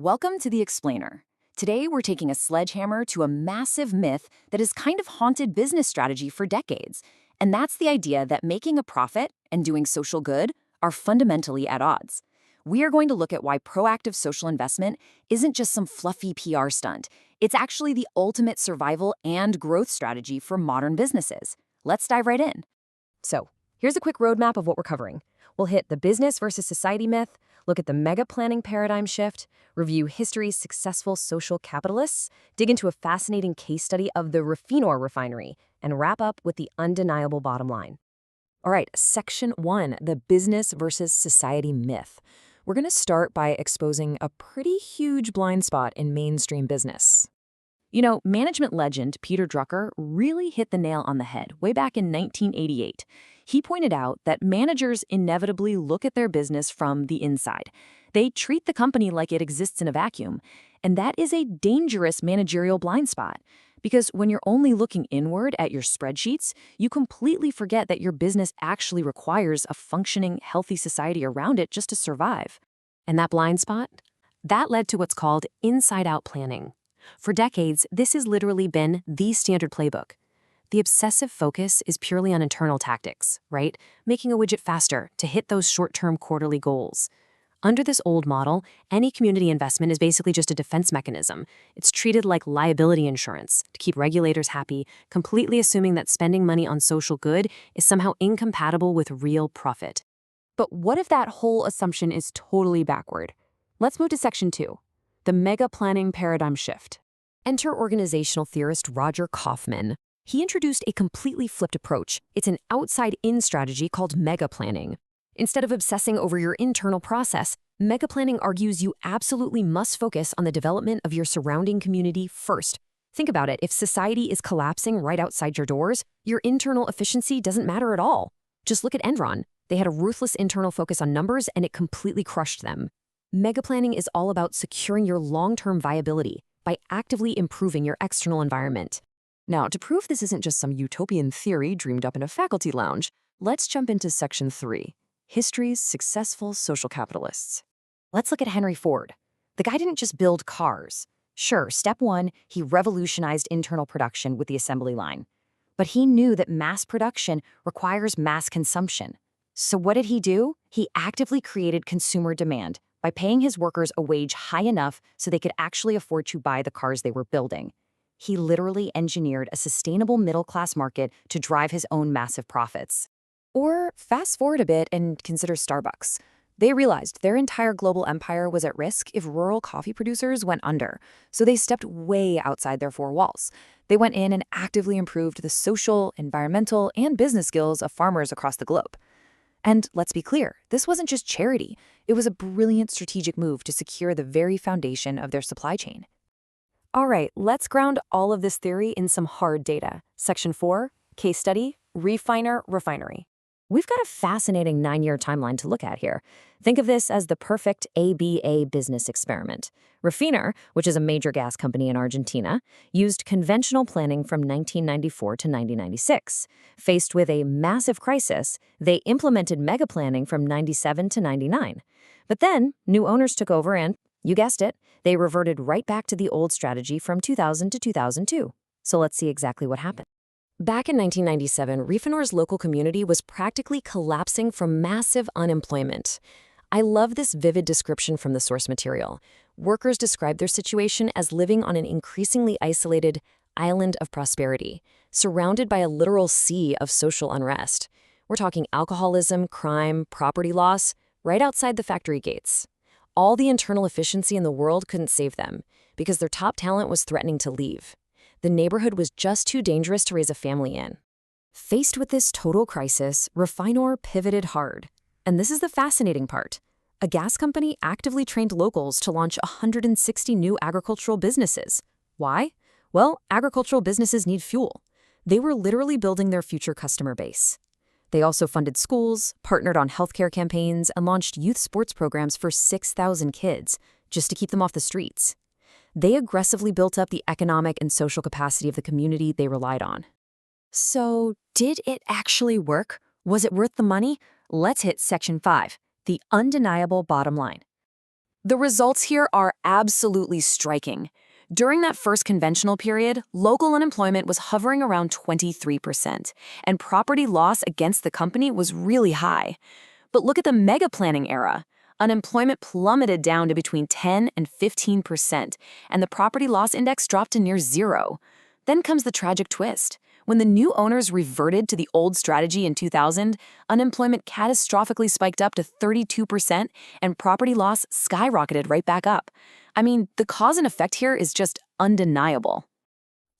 Welcome to The Explainer. Today, we're taking a sledgehammer to a massive myth that has kind of haunted business strategy for decades. And that's the idea that making a profit and doing social good are fundamentally at odds. We are going to look at why proactive social investment isn't just some fluffy PR stunt. It's actually the ultimate survival and growth strategy for modern businesses. Let's dive right in. So, here's a quick roadmap of what we're covering. We'll hit the business versus society myth, look at the mega planning paradigm shift, review history's successful social capitalists, dig into a fascinating case study of the Refinor refinery, and wrap up with the undeniable bottom line. All right, section 1, the business versus society myth. We're going to start by exposing a pretty huge blind spot in mainstream business. You know, management legend Peter Drucker really hit the nail on the head way back in 1988. He pointed out that managers inevitably look at their business from the inside. They treat the company like it exists in a vacuum, and that is a dangerous managerial blind spot. Because when you're only looking inward at your spreadsheets, you completely forget that your business actually requires a functioning, healthy society around it just to survive. And that blind spot? That led to what's called inside-out planning. For decades, this has literally been the standard playbook. The obsessive focus is purely on internal tactics, right? Making a widget faster to hit those short-term quarterly goals. Under this old model, any community investment is basically just a defense mechanism. It's treated like liability insurance to keep regulators happy, completely assuming that spending money on social good is somehow incompatible with real profit. But what if that whole assumption is totally backward? Let's move to section 2. The mega planning paradigm shift. Enter organizational theorist Roger Kaufman. He introduced a completely flipped approach. It's an outside-in strategy called mega planning. Instead of obsessing over your internal process, mega planning argues you absolutely must focus on the development of your surrounding community first. Think about it. If society is collapsing right outside your doors, your internal efficiency doesn't matter at all. Just look at Enron. They had a ruthless internal focus on numbers, and it completely crushed them. Mega planning is all about securing your long-term viability by actively improving your external environment. Now, to prove this isn't just some utopian theory dreamed up in a faculty lounge, let's jump into section 3, history's successful social capitalists. Let's look at Henry Ford. The guy didn't just build cars. Sure, step 1, he revolutionized internal production with the assembly line. But he knew that mass production requires mass consumption. So what did he do? He actively created consumer demand by paying his workers a wage high enough so they could actually afford to buy the cars they were building. He literally engineered a sustainable middle-class market to drive his own massive profits. Or fast forward a bit and consider Starbucks. They realized their entire global empire was at risk if rural coffee producers went under, so they stepped way outside their four walls. They went in and actively improved the social, environmental, and business skills of farmers across the globe. And let's be clear, this wasn't just charity. It was a brilliant strategic move to secure the very foundation of their supply chain. All right, let's ground all of this theory in some hard data. Section 4, case study, Refinor refinery. We've got a fascinating 9-year timeline to look at here. Think of this as the perfect ABA business experiment. Refinor, which is a major gas company in Argentina, used conventional planning from 1994 to 1996. Faced with a massive crisis, they implemented mega planning from 97 to 99. But then, new owners took over and, you guessed it, they reverted right back to the old strategy from 2000 to 2002. So let's see exactly what happened. Back in 1997, Refinor's local community was practically collapsing from massive unemployment. I love this vivid description from the source material. Workers described their situation as living on an increasingly isolated island of prosperity, surrounded by a literal sea of social unrest. We're talking alcoholism, crime, property loss, right outside the factory gates. All the internal efficiency in the world couldn't save them, because their top talent was threatening to leave. The neighborhood was just too dangerous to raise a family in. Faced with this total crisis, Refinor pivoted hard. And this is the fascinating part. A gas company actively trained locals to launch 160 new agricultural businesses. Why? Well, agricultural businesses need fuel. They were literally building their future customer base. They also funded schools, partnered on healthcare campaigns, and launched youth sports programs for 6,000 kids, just to keep them off the streets. They aggressively built up the economic and social capacity of the community they relied on. So, did it actually work? Was it worth the money? Let's hit section 5, the undeniable bottom line. The results here are absolutely striking. During that first conventional period, local unemployment was hovering around 23%, and property loss against the company was really high. But look at the mega planning era. Unemployment plummeted down to between 10 and 15%, and the property loss index dropped to near zero. Then comes the tragic twist. When the new owners reverted to the old strategy in 2000, unemployment catastrophically spiked up to 32%, and property loss skyrocketed right back up. I mean, the cause and effect here is just undeniable.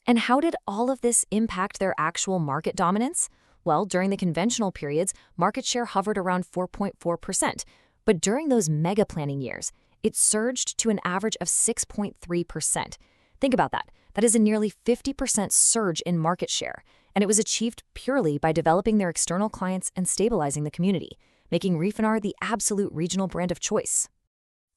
And how did all of this impact their actual market dominance? Well, during the conventional periods, market share hovered around 4.4%. But during those mega planning years, it surged to an average of 6.3%. Think about that. That is a nearly 50% surge in market share, and it was achieved purely by developing their external clients and stabilizing the community, making Refinor the absolute regional brand of choice.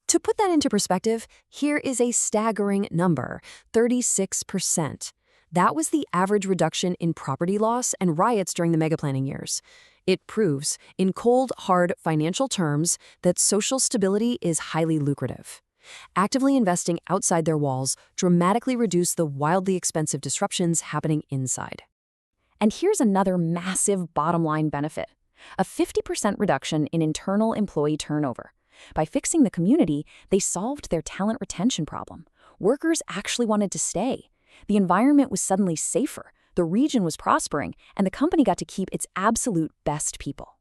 To put that into perspective, here is a staggering number, 36%. That was the average reduction in property loss and riots during the mega planning years. It proves, in cold, hard financial terms, that social stability is highly lucrative. Actively investing outside their walls dramatically reduce the wildly expensive disruptions happening inside. And here's another massive bottom-line benefit: a 50% reduction in internal employee turnover. By fixing the community, they solved their talent retention problem. Workers actually wanted to stay. The environment was suddenly safer, the region was prospering, and the company got to keep its absolute best people.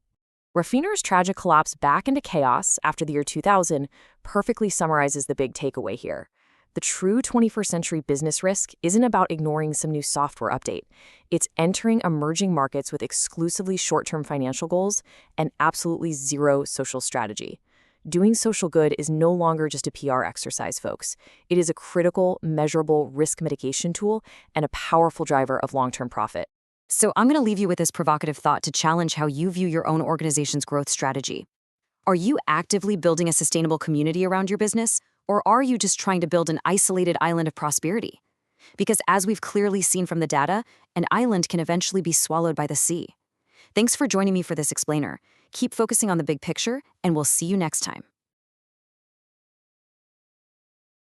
Refinor's tragic collapse back into chaos after the year 2000 perfectly summarizes the big takeaway here. The true 21st century business risk isn't about ignoring some new software update. It's entering emerging markets with exclusively short-term financial goals and absolutely zero social strategy. Doing social good is no longer just a PR exercise, folks. It is a critical, measurable risk mitigation tool and a powerful driver of long-term profit. So I'm going to leave you with this provocative thought to challenge how you view your own organization's growth strategy. Are you actively building a sustainable community around your business, or are you just trying to build an isolated island of prosperity? Because as we've clearly seen from the data, an island can eventually be swallowed by the sea. Thanks for joining me for this explainer. Keep focusing on the big picture, and we'll see you next time.